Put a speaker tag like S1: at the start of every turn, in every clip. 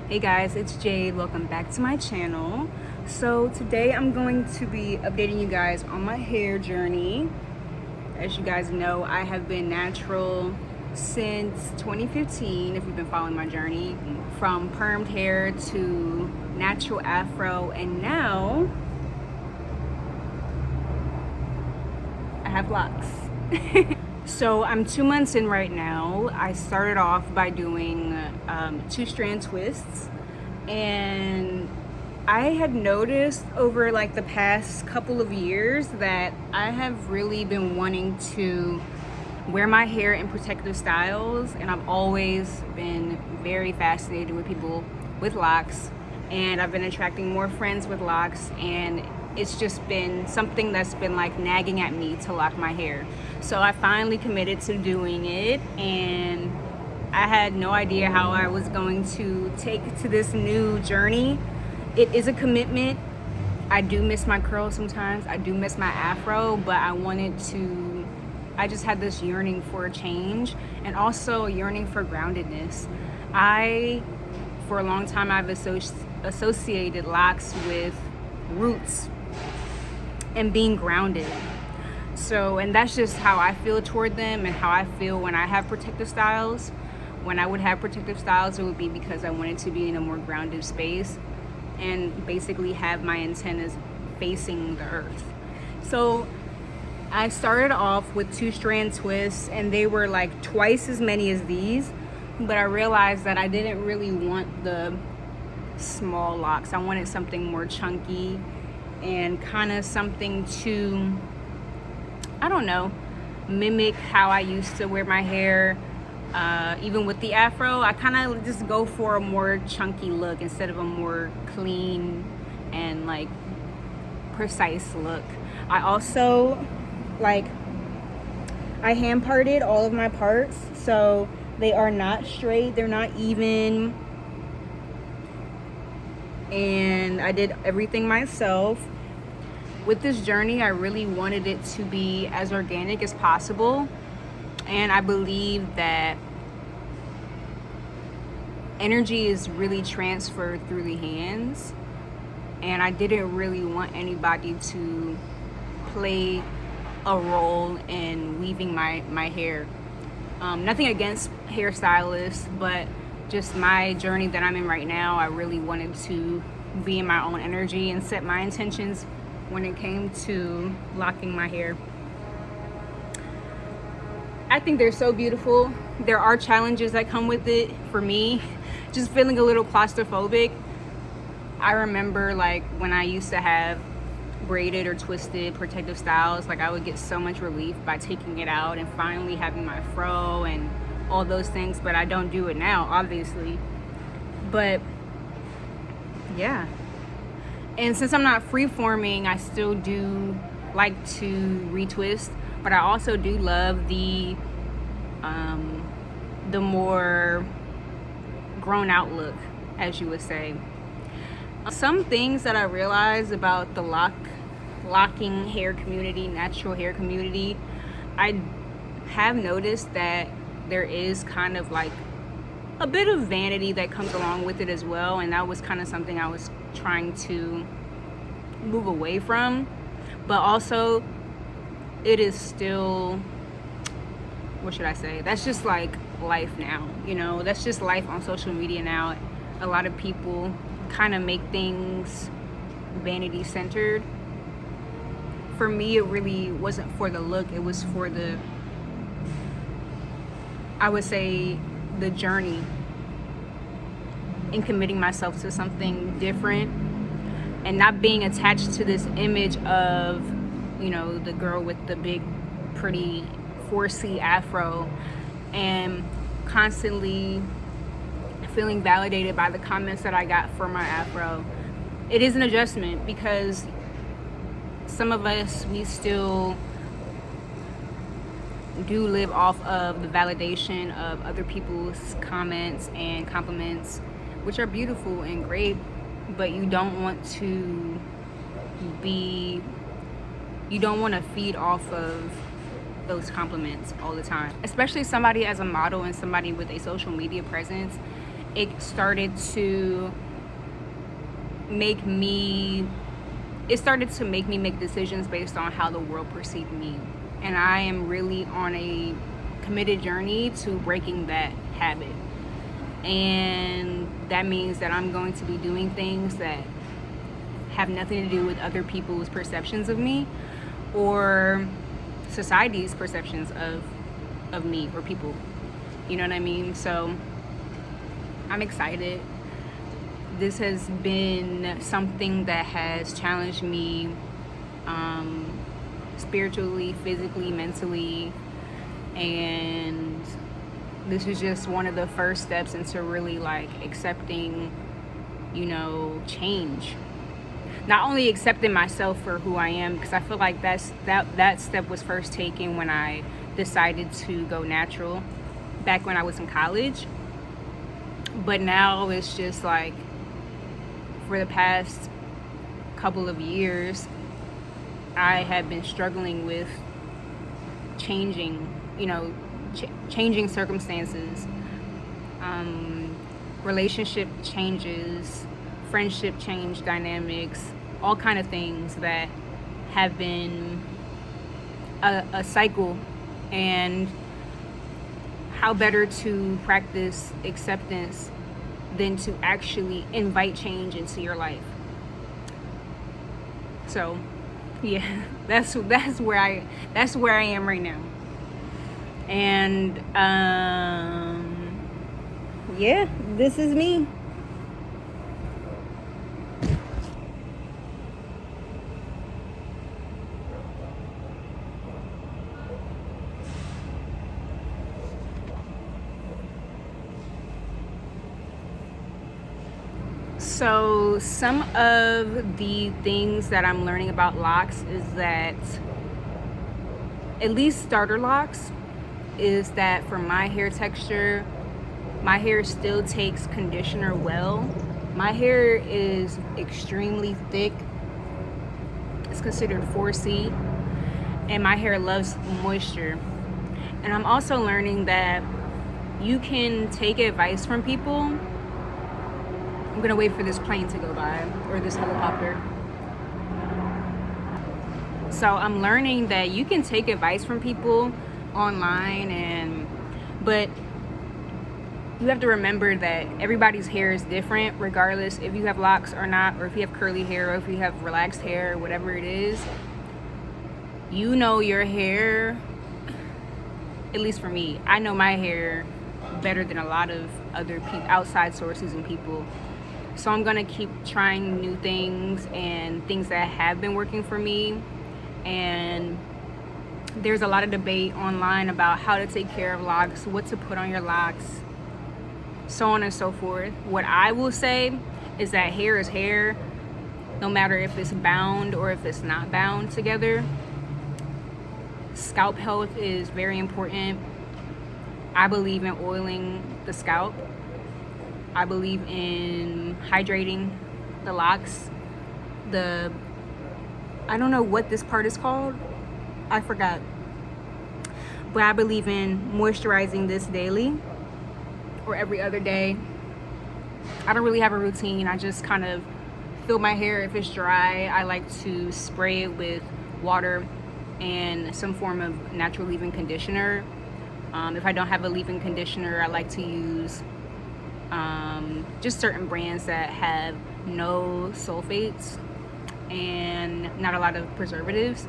S1: Hey guys, it's Jade. Welcome back to my channel. So today I'm going to be updating you guys on my hair journey. As you guys know, I have been natural since 2015, if you've been following my journey, from permed hair to natural afro, and now I have locks. So I'm 2 months in right now. I started off by doing 2-strand twists, and I had noticed over like the past couple of years that I have really been wanting to wear my hair in protective styles, and I've always been very fascinated with people with locks, and I've been attracting more friends with locks, and it's just been something that's been like nagging at me to lock my hair. So I finally committed to doing it, and I had no idea how I was going to take to this new journey. It is a commitment. I do miss my curls sometimes. I do miss my afro, but I just had this yearning for a change, and also a yearning for groundedness. For a long time, I've associated locks with roots and being grounded. So, and that's just how I feel toward them, and how I feel when I have protective styles. When I would have protective styles, it would be because I wanted to be in a more grounded space and basically have my antennas facing the earth. So I started off with 2-strand twists, and they were like twice as many as these, but I realized that I didn't really want the small locks. I wanted something more chunky and kind of something to, I don't know, mimic how I used to wear my hair. Even with the afro, I kind of just go for a more chunky look instead of a more clean and like precise look. I also I hand parted all of my parts, so they are not straight, they're not even, and I did everything myself. With this journey, I really wanted it to be as organic as possible, and I believe that energy is really transferred through the hands, and I didn't really want anybody to play a role in weaving my hair. Nothing against hairstylists, but just my journey that I'm in right now, I really wanted to be in my own energy and set my intentions when it came to locking my hair. I think they're so beautiful. There are challenges that come with it. For me, just feeling a little claustrophobic. I remember like when I used to have braided or twisted protective styles, like I would get so much relief by taking it out and finally having my fro and all those things, but I don't do it now, obviously. But yeah, and since I'm not free-forming, I still do like to retwist, but I also do love the more grown out look, as you would say. Some things that I realized about the locking hair community, natural hair community, I have noticed that there is kind of like a bit of vanity that comes along with it as well, and that was kind of something I was trying to move away from. But also, it is still, what should I say, that's just like life now, you know, that's just life on social media now. A lot of people kind of make things vanity centered. For me, it really wasn't for the look, it was for the, I would say, the journey in committing myself to something different and not being attached to this image of, you know, the girl with the big pretty 4C afro, and constantly feeling validated by the comments that I got for my afro. It is an adjustment because some of us, we still do live off of the validation of other people's comments and compliments, which are beautiful and great, but you don't want to feed off of those compliments all the time, especially somebody as a model and somebody with a social media presence. it started to make me make decisions based on how the world perceived me. And I am really on a committed journey to breaking that habit. And that means that I'm going to be doing things that have nothing to do with other people's perceptions of me or society's perceptions of me or people. You know what I mean? So I'm excited. This has been something that has challenged me spiritually, physically, mentally, and this is just one of the first steps into really like accepting, change. Not only accepting myself for who I am, because I feel like that step was first taken when I decided to go natural back when I was in college. But now it's just like for the past couple of years, I have been struggling with changing circumstances, relationship changes, friendship change dynamics, all kind of things that have been a cycle. And how better to practice acceptance than to actually invite change into your life. So yeah, that's where I am right now. And yeah, this is me. So some of the things that I'm learning about locks is that, at least starter locks, is that for my hair texture, my hair still takes conditioner well. My hair is extremely thick. It's considered 4C, and my hair loves moisture. And I'm also learning that you can take advice from people. I'm gonna wait for this plane to go by, or this helicopter. So I'm learning that you can take advice from people online, but you have to remember that everybody's hair is different, regardless if you have locks or not, or if you have curly hair, or if you have relaxed hair, or whatever it is. You know your hair, at least for me, I know my hair better than a lot of other outside sources and people. So I'm gonna keep trying new things and things that have been working for me. And there's a lot of debate online about how to take care of locks, what to put on your locks, so on and so forth. What I will say is that hair is hair, no matter if it's bound or if it's not bound together. Scalp health is very important. I believe in oiling the scalp. I believe in hydrating the locks. I don't know what this part is called. I forgot. But I believe in moisturizing this daily or every other day. I don't really have a routine. I just kind of feel my hair. If it's dry, I like to spray it with water and some form of natural leave-in conditioner. If I don't have a leave-in conditioner, I like to use just certain brands that have no sulfates and not a lot of preservatives.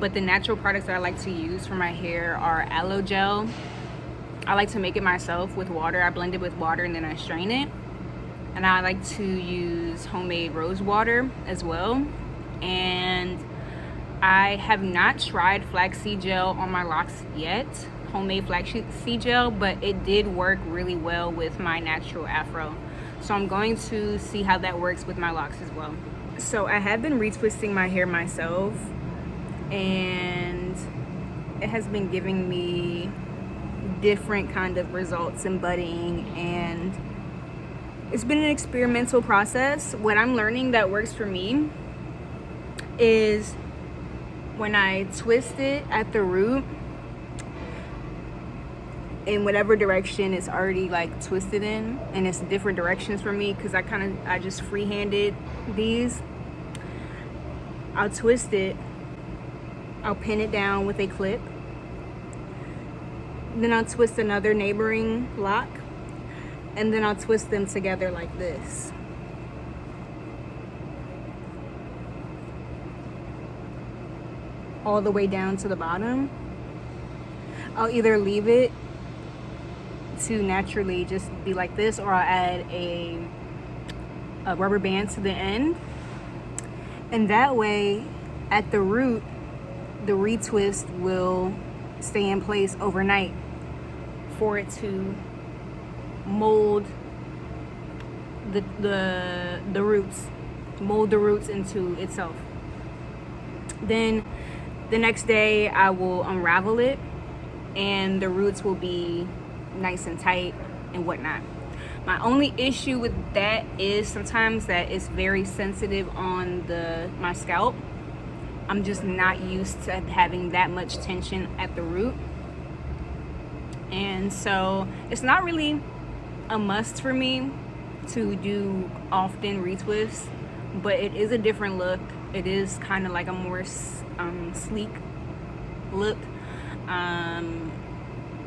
S1: But the natural products that I like to use for my hair are aloe gel. I like to make it myself with water. I blend it with water and then I strain it. And I like to use homemade rose water as well. And I have not tried flaxseed gel on my locks yet, homemade flaxseed gel, but it did work really well with my natural afro. So I'm going to see how that works with my locks as well. So I have been retwisting my hair myself, and it has been giving me different kind of results in budding, and it's been an experimental process. What I'm learning that works for me is when I twist it at the root, in whatever direction it's already like twisted in, and it's different directions for me because I just free-handed these. I'll twist it, I'll pin it down with a clip, then I'll twist another neighboring lock, and then I'll twist them together like this. All the way down to the bottom. I'll either leave it to naturally just be like this, or I'll add a rubber band to the end. And that way, at the root, the retwist will stay in place overnight for it to mold the roots, mold the roots into itself. Then the next day I will unravel it, and the roots will be nice and tight and whatnot. My only issue with that is sometimes that it's very sensitive on my scalp. I'm just not used to having that much tension at the root. And so it's not really a must for me to do often retwists, but it is a different look. It is kind of like a more sleek look.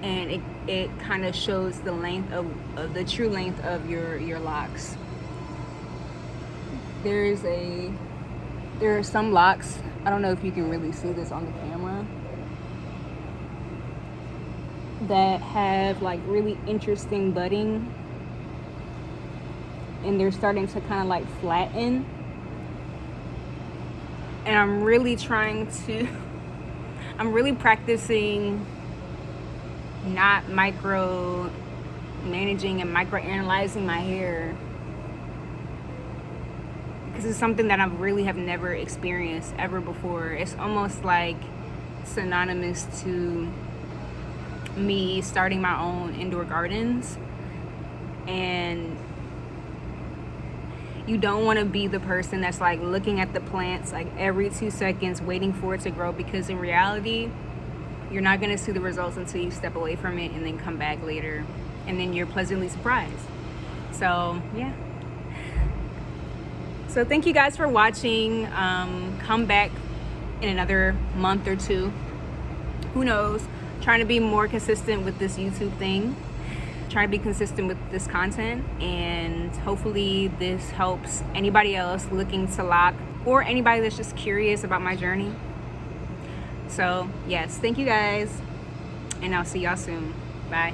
S1: And it kind of shows the length of the true length of your locks. There are some locks, I don't know if you can really see this on the camera, that have like really interesting budding, and they're starting to kind of like flatten. And I'm really practicing not micro managing and micro analyzing my hair, because it's something that I really have never experienced ever before. It's almost like synonymous to me starting my own indoor gardens, and you don't want to be the person that's like looking at the plants like every 2 seconds waiting for it to grow, because in reality you're not going to see the results until you step away from it and then come back later, and then you're pleasantly surprised. So yeah, so thank you guys for watching. Come back in another month or two, who knows. Trying to be more consistent with this YouTube thing, trying to be consistent with this content, and hopefully this helps anybody else looking to lock, or anybody that's just curious about my journey. So yes, thank you guys, and I'll see y'all soon. Bye.